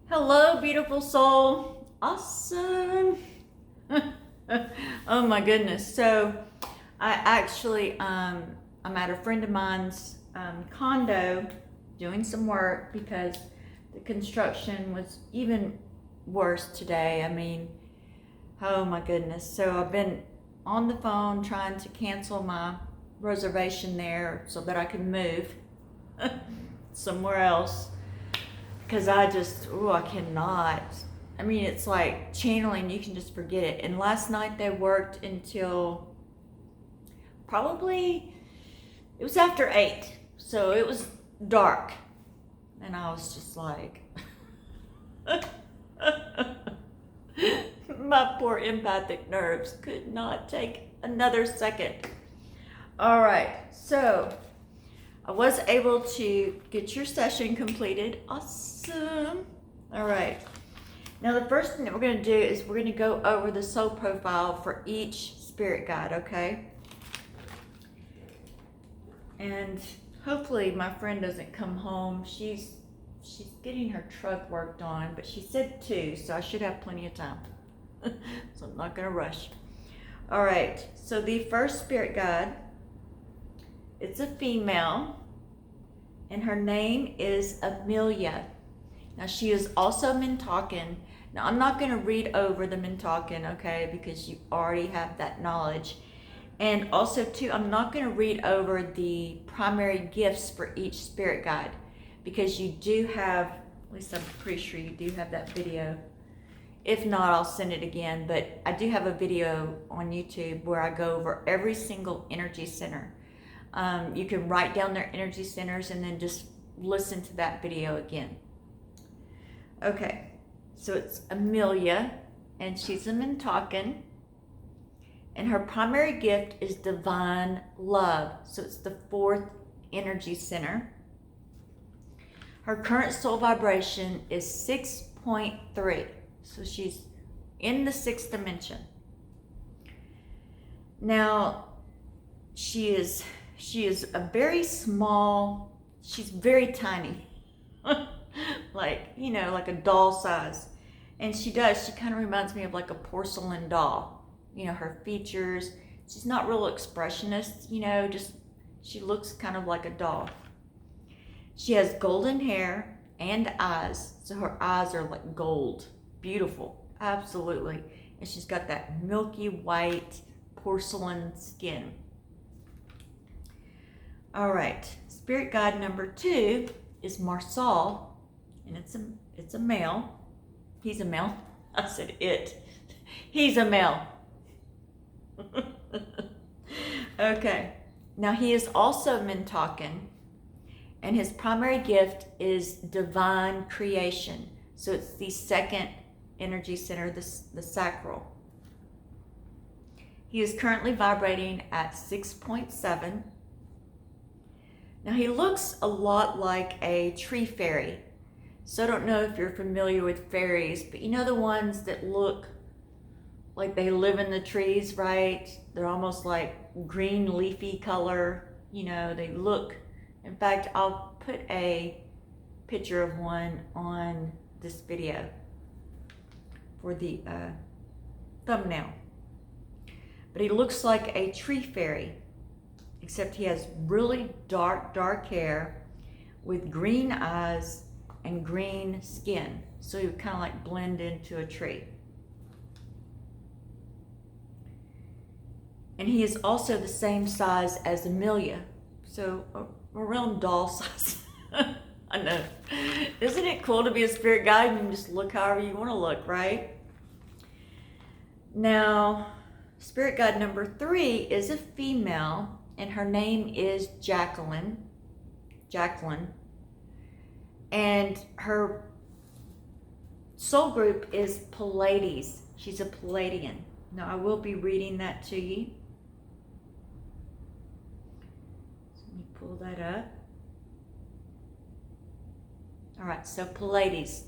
Hello, beautiful soul. Awesome. Oh my goodness. So I actually, I'm at a friend of mine's condo doing some work because the construction was even worse today. I mean, oh my goodness. So I've been on the phone trying to cancel my reservation there so that I can move somewhere else. Because I cannot. I mean, it's like channeling, you can just forget it. And last night they worked until probably, it was after 8. So it was dark. And I was just like, my poor empathic nerves could not take another second. All right, so I was able to get your session completed. Awesome. All right. Now the first thing that we're going to do is we're going to go over the soul profile for each spirit guide, okay? And hopefully my friend doesn't come home. She's getting her truck worked on, but she said 2, so I should have plenty of time. So I'm not going to rush. All right. So the first spirit guide, it's a female, and her name is Amelia. Now, she is also Mintalkin. Now, I'm not going to read over the Mintalkin, okay, because you already have that knowledge. And also, too, I'm not going to read over the primary gifts for each spirit guide, because you do have, at least I'm pretty sure you do have that video. If not, I'll send it again. But I do have a video on YouTube where I go over every single energy center. You can write down their energy centers and then just listen to that video again. Okay, so it's Amelia, and she's a Mintalkin, and her primary gift is divine love. So it's the 4th energy center. Her current soul vibration is 6.3, so she's in the 6th dimension. Now, she is a very small, she's very tiny. Like, like a doll size. And she kind of reminds me of like a porcelain doll. Her features, she's not real expressionist, just she looks kind of like a doll. She has golden hair and eyes. So her eyes are like gold. Beautiful. Absolutely. And she's got that milky white porcelain skin. All right, spirit guide number 2 is Marcel, and it's a male. He's a male. I said it. He's a male. Okay, now he is also Mintalkin, and his primary gift is divine creation. So it's the 2nd energy center, the sacral. He is currently vibrating at 6.7. Now, he looks a lot like a tree fairy. So I don't know if you're familiar with fairies, but the ones that look like they live in the trees, right? They're almost like green leafy color. They look, in fact, I'll put a picture of one on this video for the thumbnail. But he looks like a tree fairy, except he has really dark hair with green eyes and green skin. So he would kind of like blend into a tree. And he is also the same size as Amelia. So around doll size. I know. Isn't it cool to be a spirit guide? You can just look however you want to look, right? Now, spirit guide number 3 is a female, and her name is Jacqueline. And her soul group is Pleiades. She's a Pleiadian. Now, I will be reading that to you. So let me pull that up. All right, so Pleiades.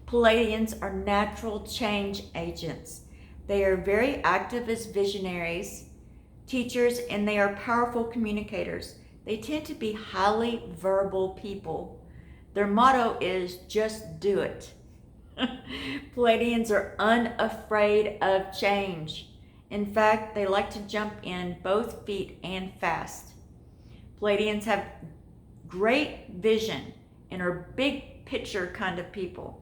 Pleiadians are natural change agents. They are very active as visionaries, teachers, and they are powerful communicators. They tend to be highly verbal people. Their motto is just do it. Pleiadians are unafraid of change. In fact, they like to jump in both feet and fast. Pleiadians have great vision and are big picture kind of people.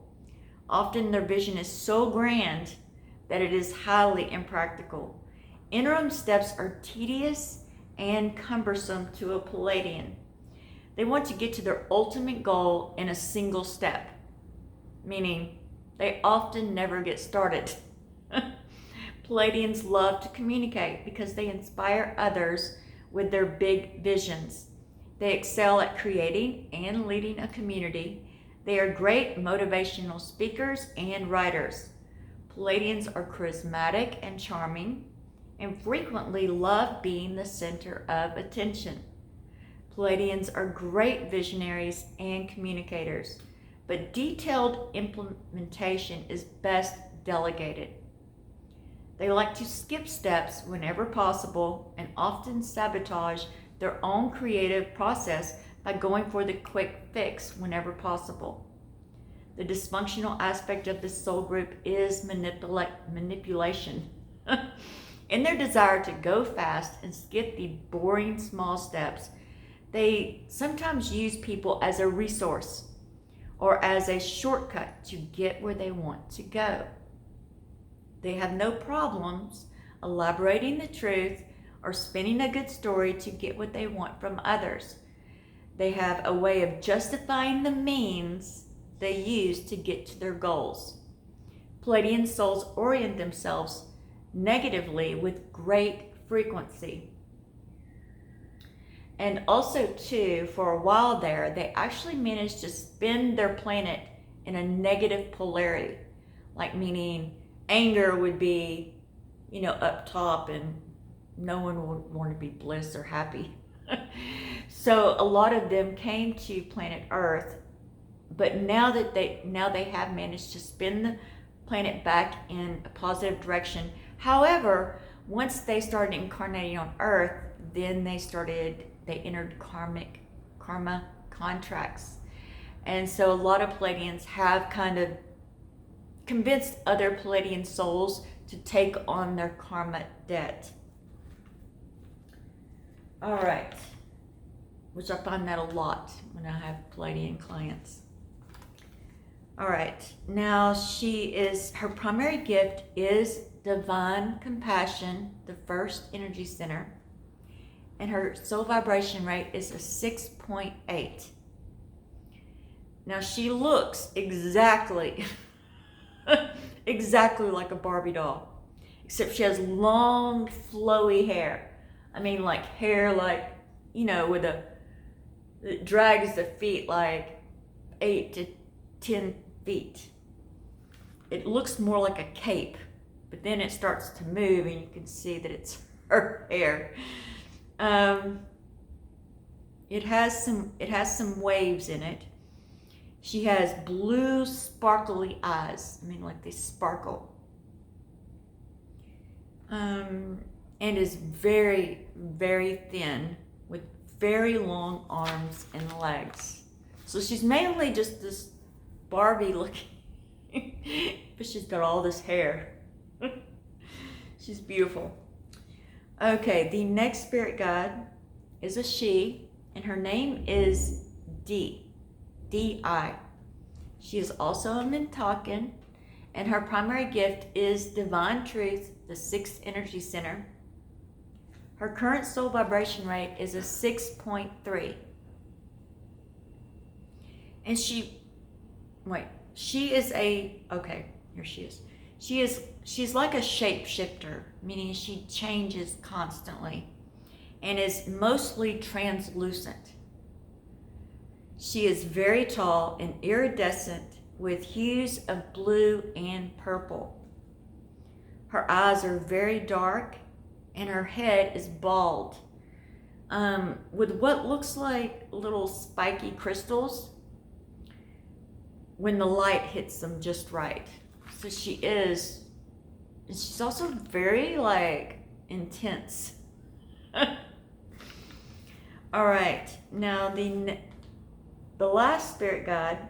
Often their vision is so grand that it is highly impractical. Interim steps are tedious and cumbersome to a Pleiadian. They want to get to their ultimate goal in a single step, meaning they often never get started. Pleiadians love to communicate because they inspire others with their big visions. They excel at creating and leading a community. They are great motivational speakers and writers. Pleiadians are charismatic and charming and frequently love being the center of attention. Pleiadians are great visionaries and communicators, but detailed implementation is best delegated. They like to skip steps whenever possible and often sabotage their own creative process by going for the quick fix whenever possible. The dysfunctional aspect of this soul group is manipulation. In their desire to go fast and skip the boring small steps, they sometimes use people as a resource or as a shortcut to get where they want to go. They have no problems elaborating the truth or spinning a good story to get what they want from others. They have a way of justifying the means they use to get to their goals. Pleiadian souls orient themselves negatively with great frequency. And also, too, for a while there, they actually managed to spin their planet in a negative polarity. Like, meaning anger would be, up top, and no one would want to be bliss or happy. So a lot of them came to planet Earth, but now they have managed to spin the planet back in a positive direction. However, once they started incarnating on Earth, then they entered karma contracts. And so a lot of Pleiadians have kind of convinced other Pleiadian souls to take on their karma debt. All right, which I find that a lot when I have Pleiadian clients. All right, now her primary gift is divine compassion, the first energy center, and her soul vibration rate is a 6.8. Now she looks exactly like a Barbie doll, except she has long, flowy hair. I mean, like hair, it drags the feet like 8 to 10 feet. It looks more like a cape, but then it starts to move and you can see that it's her hair. It has some waves in it. She has blue sparkly eyes. I mean, like they sparkle. And is very, very thin with very long arms and legs. So she's mainly just this Barbie looking, but she's got all this hair. She's beautiful. Okay, the next spirit guide is a she, and her name is D.I. She is also a Mintakan, and her primary gift is divine truth, the 6th energy center. Her current soul vibration rate is a 6.3. And she's like a shapeshifter, meaning she changes constantly and is mostly translucent. She is very tall and iridescent with hues of blue and purple. Her eyes are very dark and her head is bald, with what looks like little spiky crystals when the light hits them just right. So she's also very intense. All right, now the The last spirit guide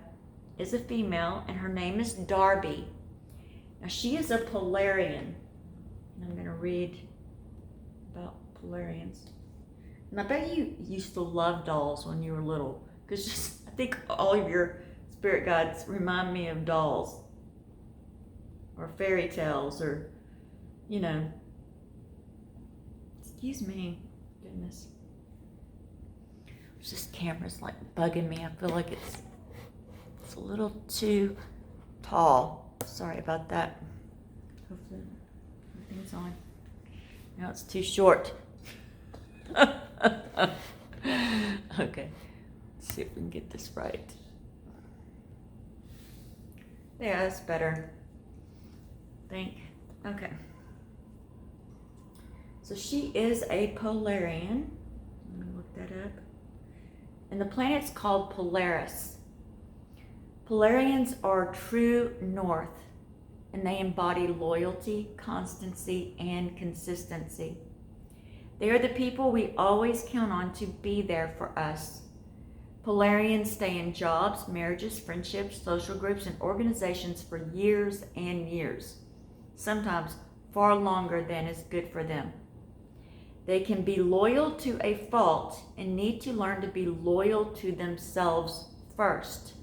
is a female, and her name is Darby. Now, she is a Polarian. And I'm going to read about Polarians. And I bet you used to love dolls when you were little, because I think all of your spirit guides remind me of dolls or fairy tales, or, you know. Excuse me. Goodness. This camera's like bugging me. I feel like it's a little too tall. Sorry about that. Hopefully everything's on. Now it's too short. Okay. Let's see if we can get this right. Yeah, that's better. I think. Okay. So she is a Polarian. Let me look that up. And the planet's called Polaris. Polarians are true north, and they embody loyalty, constancy, and consistency. They are the people we always count on to be there for us. Polarians stay in jobs, marriages, friendships, social groups, and organizations for years and years, sometimes far longer than is good for them. They can be loyal to a fault and need to learn to be loyal to themselves first.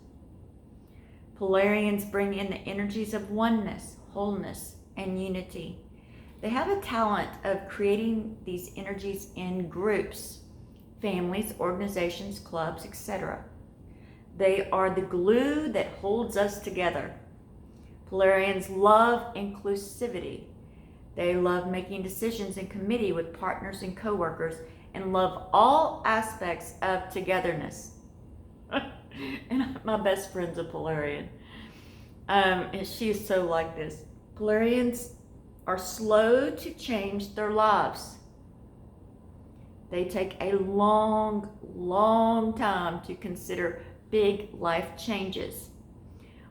Polarians bring in the energies of oneness, wholeness, and unity. They have a talent of creating these energies in groups, families, organizations, clubs, etc. They are the glue that holds us together. Polarians love inclusivity. They love making decisions in committee with partners and coworkers, and love all aspects of togetherness. And my best friend's a Polarian. And she is so like this. Polarians are slow to change their lives. They take a long, long time to consider big life changes.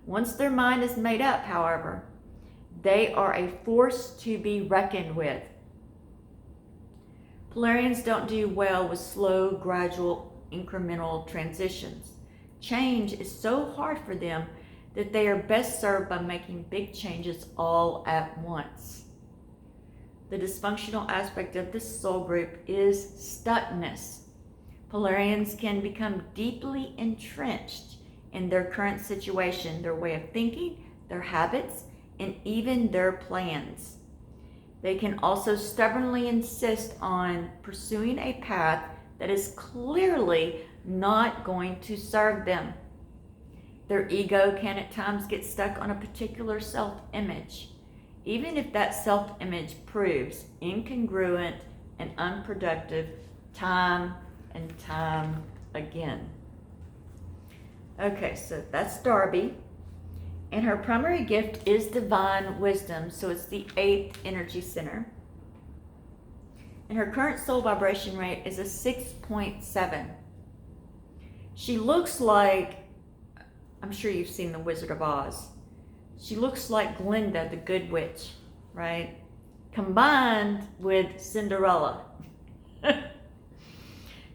Once their mind is made up, however, they are a force to be reckoned with. Polarians don't do well with slow, gradual, incremental transitions. Change is so hard for them that they are best served by making big changes all at once. The dysfunctional aspect of this soul group is stuckness. Polarians can become deeply entrenched in their current situation, their way of thinking, their habits, and even their plans. They can also stubbornly insist on pursuing a path that is clearly not going to serve them. Their ego can at times get stuck on a particular self-image, even if that self-image proves incongruent and unproductive time and time again. Okay, so that's Darby. And her primary gift is divine wisdom, so it's the 8th energy center. And her current soul vibration rate is a 6.7. She looks like, I'm sure you've seen The Wizard of Oz. She looks like Glinda, the Good Witch, right? Combined with Cinderella.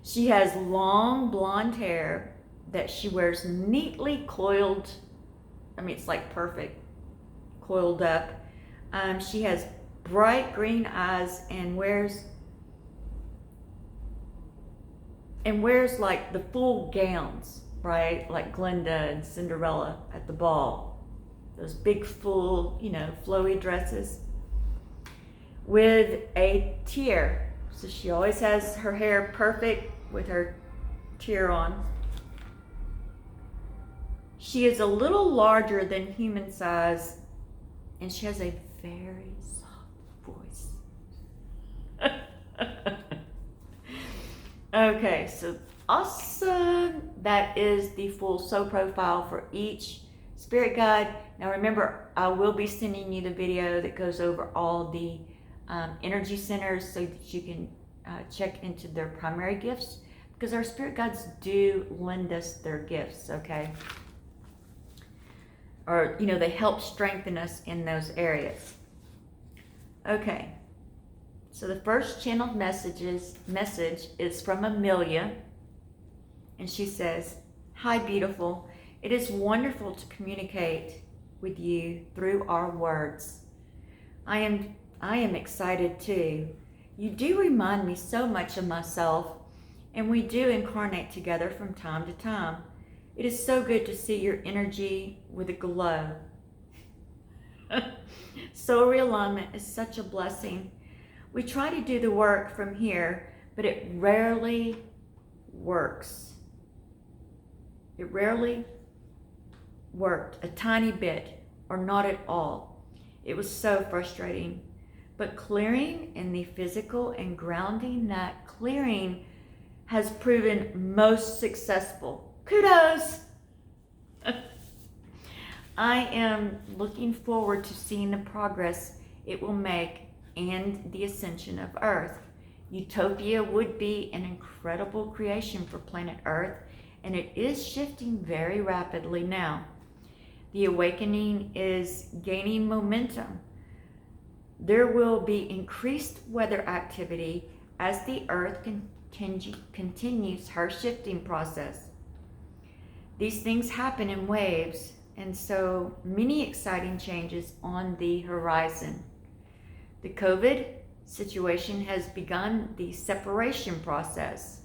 She has long blonde hair that she wears neatly coiled. I mean, it's like perfect, coiled up. She has bright green eyes and wears like the full gowns, right? Like Glinda and Cinderella at the ball. Those big, full, flowy dresses with a tiara. So she always has her hair perfect with her tiara on. She is a little larger than human size, and she has a very soft voice. Okay, so awesome. That is the full soul profile for each spirit guide. Now remember, I will be sending you the video that goes over all the energy centers so that you can check into their primary gifts, because our spirit guides do lend us their gifts, okay? Or, they help strengthen us in those areas. Okay, so the first channeled message is from Amelia, and she says, Hi, beautiful. It is wonderful to communicate with you through our words. I am excited too. You do remind me so much of myself, and we do incarnate together from time to time. It is so good to see your energy with a glow. Soul realignment is such a blessing. We try to do the work from here, but it rarely works. It rarely worked a tiny bit or not at all. It was so frustrating. But clearing in the physical and grounding that clearing has proven most successful. Kudos! I am looking forward to seeing the progress it will make and the ascension of Earth. Utopia would be an incredible creation for planet Earth, and it is shifting very rapidly now. The awakening is gaining momentum. There will be increased weather activity as the Earth continues her shifting process. These things happen in waves, and so many exciting changes on the horizon. The COVID situation has begun the separation process.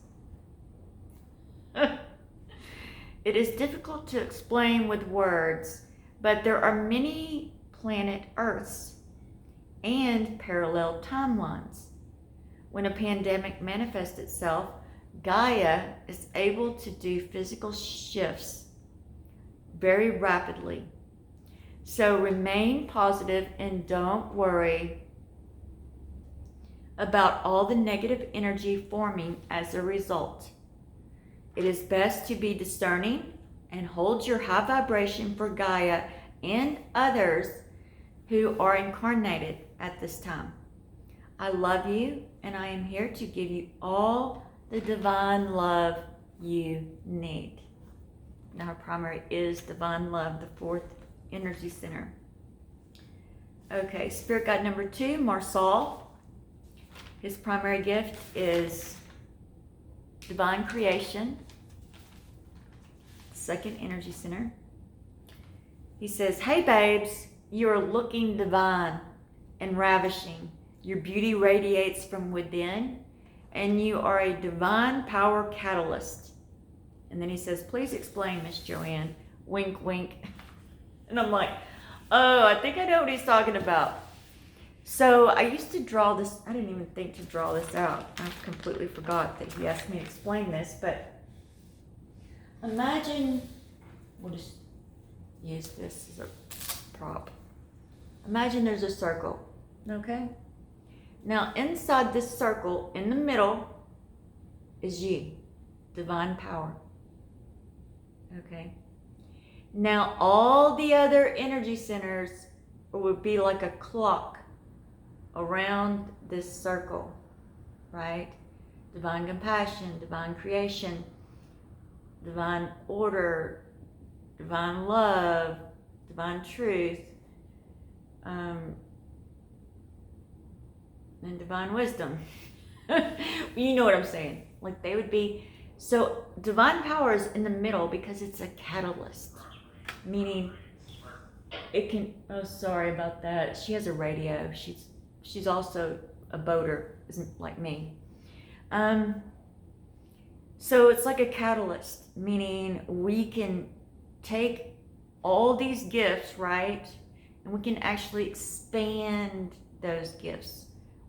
It is difficult to explain with words, but there are many planet Earths and parallel timelines. When a pandemic manifests itself, Gaia is able to do physical shifts very rapidly. So remain positive and don't worry about all the negative energy forming as a result. It is best to be discerning and hold your high vibration for Gaia and others who are incarnated at this time. I love you, and I am here to give you all the divine love you need. Now, her primary is divine love, the fourth energy center. Okay, spirit guide number 2, Marsal. His primary gift is divine creation, second energy center. He says, hey babes, you are looking divine and ravishing. Your beauty radiates from within, and you are a divine power catalyst. And then he says, please explain, Miss Joanne. Wink, wink. And I'm like, oh, I think I know what he's talking about. So I used to draw this. I didn't even think to draw this out. I completely forgot that he asked me to explain this. But imagine, we'll just use this as a prop. Imagine there's a circle, okay? Now inside this circle, in the middle, is you, divine power, okay? Now all the other energy centers would be like a clock around this circle, right? Divine compassion, divine creation, divine order, divine love, divine truth, and divine wisdom. You know what I'm saying. Like they would be, so divine power is in the middle because it's a catalyst, meaning it can, oh sorry about that. She has a radio. She's also a boater, isn't like me. So it's like a catalyst, meaning we can take all these gifts, right? And we can actually expand those gifts.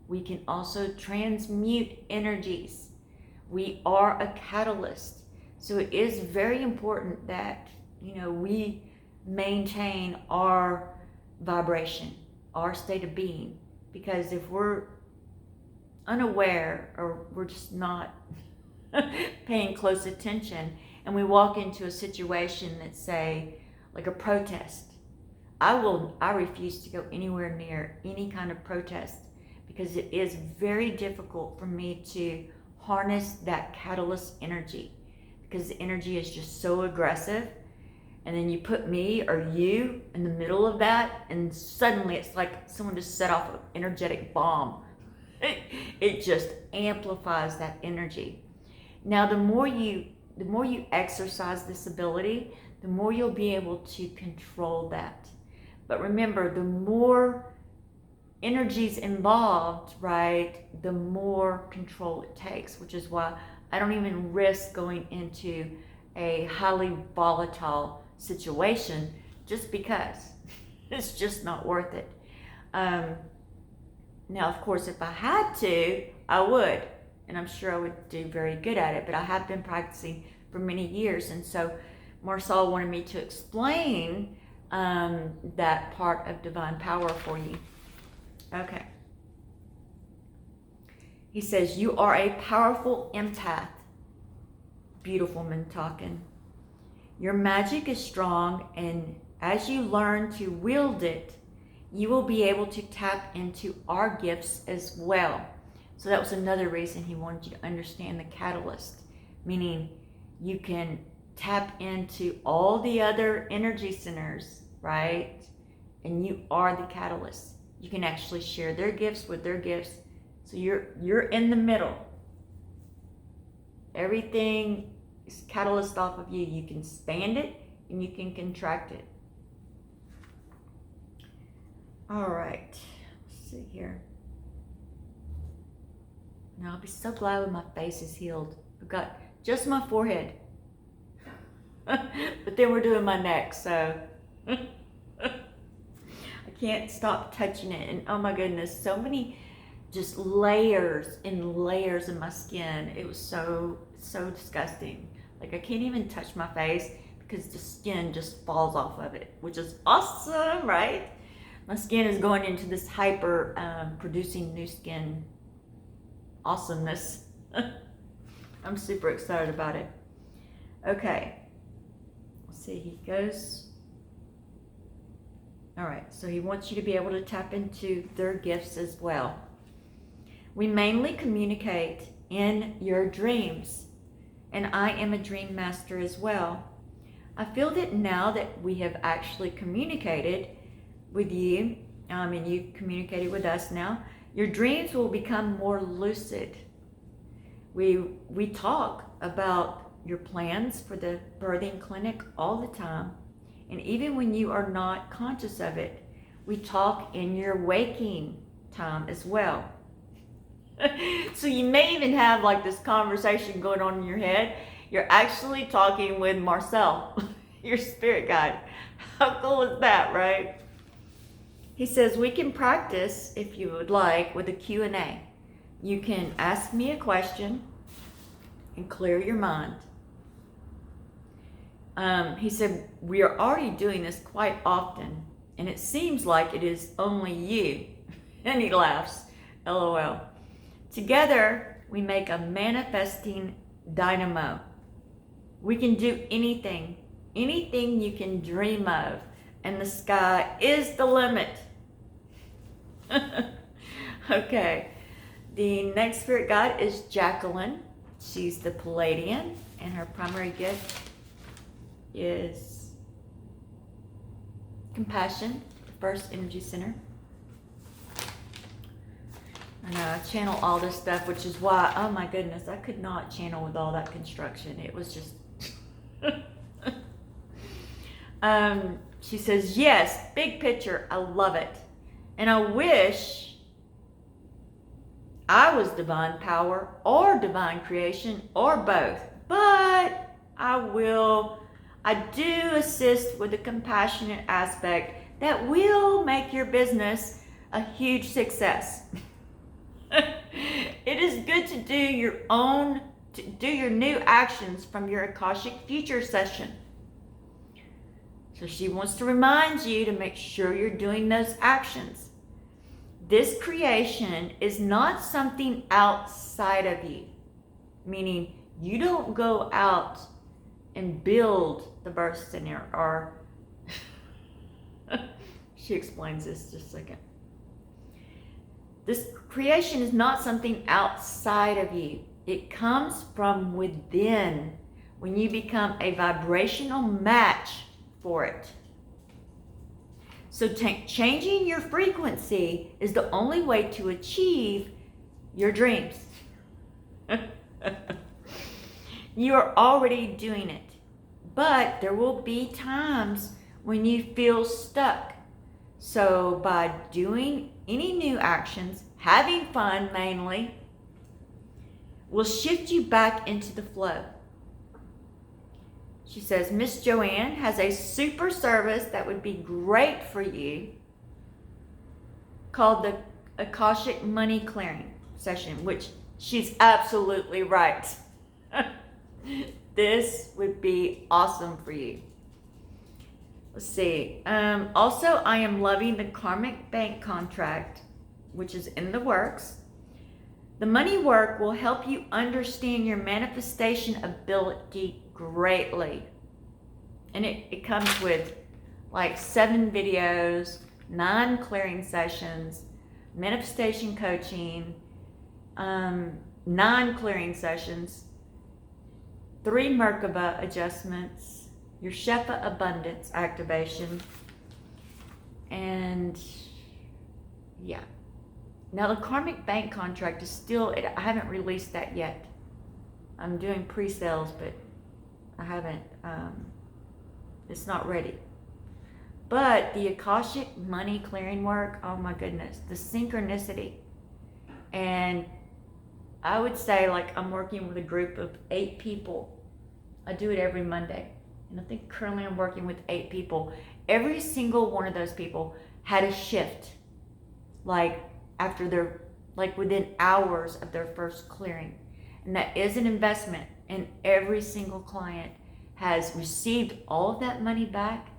We can also transmute energies. We are a catalyst. So it is very important that, we maintain our vibration, our state of being. Because if we're unaware or we're just not paying close attention and we walk into a situation that's, say, like a protest, I refuse to go anywhere near any kind of protest because it is very difficult for me to harness that catalyst energy because the energy is just so aggressive. And then you put me or you in the middle of that, and suddenly it's like someone just set off an energetic bomb. It just amplifies that energy. Now, the more you the more you exercise this ability, the more you'll be able to control that. But remember, the more energy's involved, right, the more control it takes, which is why I don't even risk going into a highly volatile situation just because it's just not worth it. Now, of course, if I had to, I would, and I'm sure I would do very good at it, but I have been practicing for many years, and so Marcel wanted me to explain that part of divine power for you. Okay. He says, you are a powerful empath. Beautiful man talking. Your magic is strong, and as you learn to wield it, you will be able to tap into our gifts as well. So that was another reason he wanted you to understand the catalyst, meaning you can tap into all the other energy centers, right? And you are the catalyst. You can actually share their gifts with their gifts. So you're in the middle. Everything is catalyst off of you. You can expand it and you can contract it. All right, let's see here. Now I'll be so glad when my face is healed. I've got just my forehead. But then we're doing my neck, so I can't stop touching it. And oh my goodness, so many just layers and layers of my skin. It was so disgusting. Like I can't even touch my face because the skin just falls off of it, which is awesome, right? My skin is going into this hyper producing new skin awesomeness. I'm super excited about it. Okay, let's see, he goes. All right, so he wants you to be able to tap into their gifts as well. We mainly communicate in your dreams, and I am a dream master as well. I feel that now that we have actually communicated with you, and you've communicated with us now, your dreams will become more lucid. We talk about your plans for the birthing clinic all the time, and even when you are not conscious of it, we talk in your waking time as well. So you may even have like this conversation going on in your head. You're actually talking with Marcel, your spirit guide. How cool is that, right? He says, we can practice, if you would like, with a Q&A. You can ask me a question and clear your mind. He said, we are already doing this quite often, and it seems like it is only you. And he laughs, LOL. Together, we make a manifesting dynamo. We can do anything you can dream of, and the sky is the limit. Okay, the next spirit guide is Jacqueline. She's the Palladian, and her primary gift is compassion, the first energy center. I know, I channel all this stuff, which is why, oh my goodness, I could not channel with all that construction. It was just... She says, yes, big picture, I love it. And I wish I was divine power or divine creation or both. But I do assist with the compassionate aspect that will make your business a huge success. It is good to do your new actions from your Akashic Future session. So she wants to remind you to make sure you're doing those actions. This creation is not something outside of you, meaning you don't go out and build the birth center or she explains this just a second. This creation is not something outside of you. It comes from within when you become a vibrational match for it. So changing your frequency is the only way to achieve your dreams. You are already doing it. But there will be times when you feel stuck. So by doing any new actions, having fun mainly, will shift you back into the flow. She says, Miss Joanne has a super service that would be great for you called the Akashic Money Clearing Session, which she's absolutely right. This would be awesome for you. Let's see. Also, I am loving the karmic bank contract, which is in the works. The money work will help you understand your manifestation ability greatly. And it comes with like 7 videos, 9 clearing sessions, manifestation coaching, 9 clearing sessions, 3 Merkaba adjustments, your Shefa abundance activation, and yeah. Now the karmic bank contract is still, I haven't released that yet. I'm doing pre-sales, but I haven't, it's not ready. But the Akashic money clearing work, oh my goodness, the synchronicity. And I would say like I'm working with a group of 8 people. I do it every Monday. And I think currently I'm working with 8 people. Every single one of those people had a shift. Like after their, like within hours of their first clearing. And that is an investment. And every single client has received all of that money back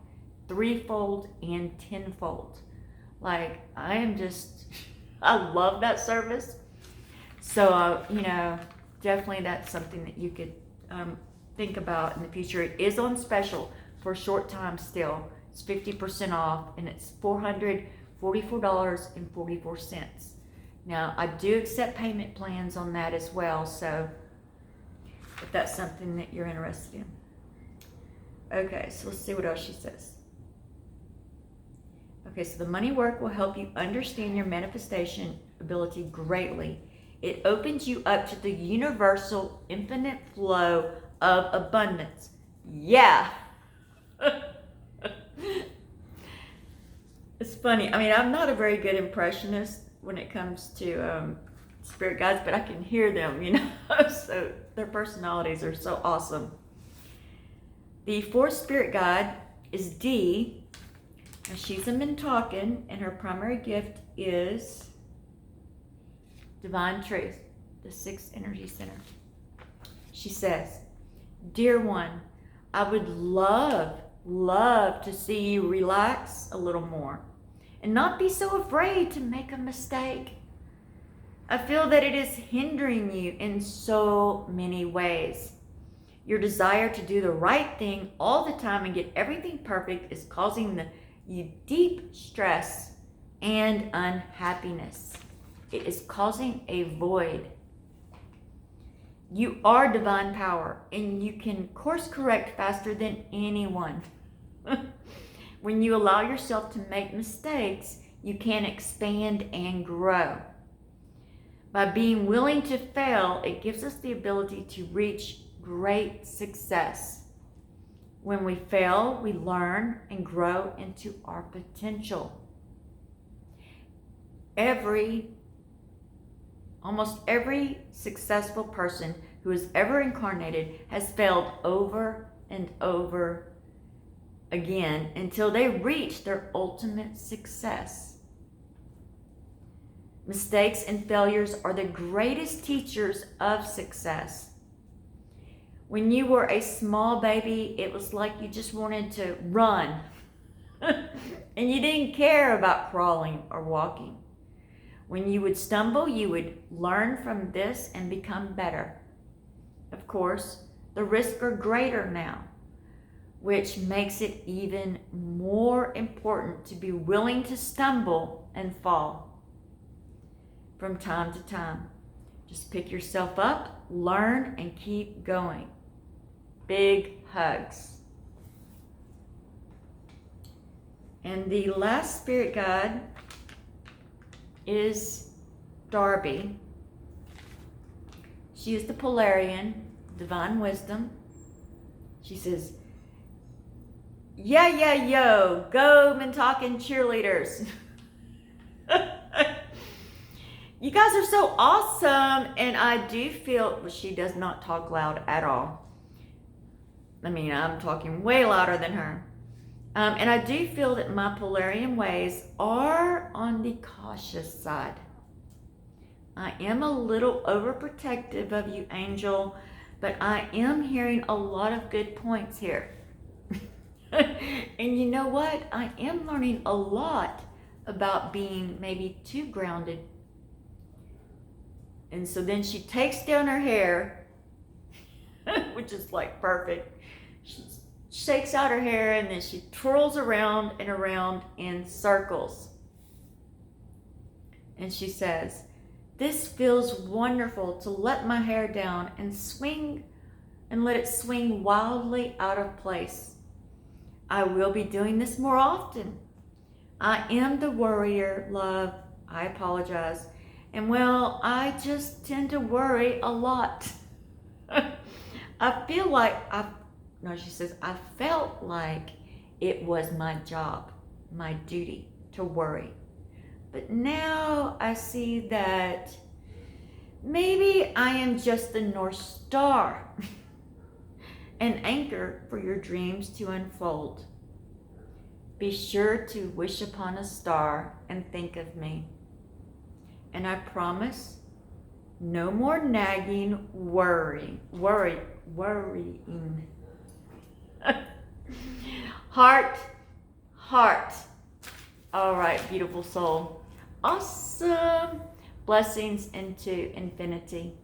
3-fold and 10-fold. Like I am just, I love that service. So, definitely that's something that you could think about in the future. It is on special for a short time still. It's 50% off and it's $444.44. Now, I do accept payment plans on that as well, so if that's something that you're interested in. Okay, so let's see what else she says. Okay, so the money work will help you understand your manifestation ability greatly. It opens you up to the universal infinite flow of abundance. Yeah. It's funny. I mean, I'm not a very good impressionist when it comes to spirit guides, but I can hear them, So their personalities are so awesome. The 4th spirit guide is D. Now she's been talking, and her primary gift is Divine Truth, the 6th energy center. She says, Dear one, I would love to see you relax a little more and not be so afraid to make a mistake. I feel that it is hindering you in so many ways. Your desire to do the right thing all the time and get everything perfect is causing you deep stress and unhappiness. It is causing a void. You are divine power and you can course correct faster than anyone. When you allow yourself to make mistakes, you can expand and grow. By being willing to fail, it gives us the ability to reach great success. When we fail, we learn and grow into our potential. Almost every successful person who has ever incarnated has failed over and over again until they reach their ultimate success. Mistakes and failures are the greatest teachers of success. When you were a small baby, it was like you just wanted to run and you didn't care about crawling or walking. When you would stumble, you would learn from this and become better. Of course, the risks are greater now, which makes it even more important to be willing to stumble and fall from time to time. Just pick yourself up, learn, and keep going. Big hugs. And the last spirit guide is Darby. She is the Polarian, divine wisdom. She says, yeah, yo, go Mintalkin cheerleaders. You guys are so awesome. And I do feel, well, she does not talk loud at all. I mean, I'm talking way louder than her. And I do feel that my Polarian ways are on the cautious side. I am a little overprotective of you, Angel, but I am hearing a lot of good points here. And you know what? I am learning a lot about being maybe too grounded. And so then she takes down her hair, which is like perfect. She shakes out her hair and then she twirls around and around in circles. And she says, this feels wonderful to let my hair down and swing and let it swing wildly out of place. I will be doing this more often. I am the worrier, love. I apologize. And well, I just tend to worry a lot. I feel like she says, I felt like it was my job, my duty to worry. But now I see that maybe I am just the North Star, an anchor for your dreams to unfold. Be sure to wish upon a star and think of me. And I promise, no more nagging, worrying. Heart. All right, beautiful soul. Awesome. Blessings into infinity.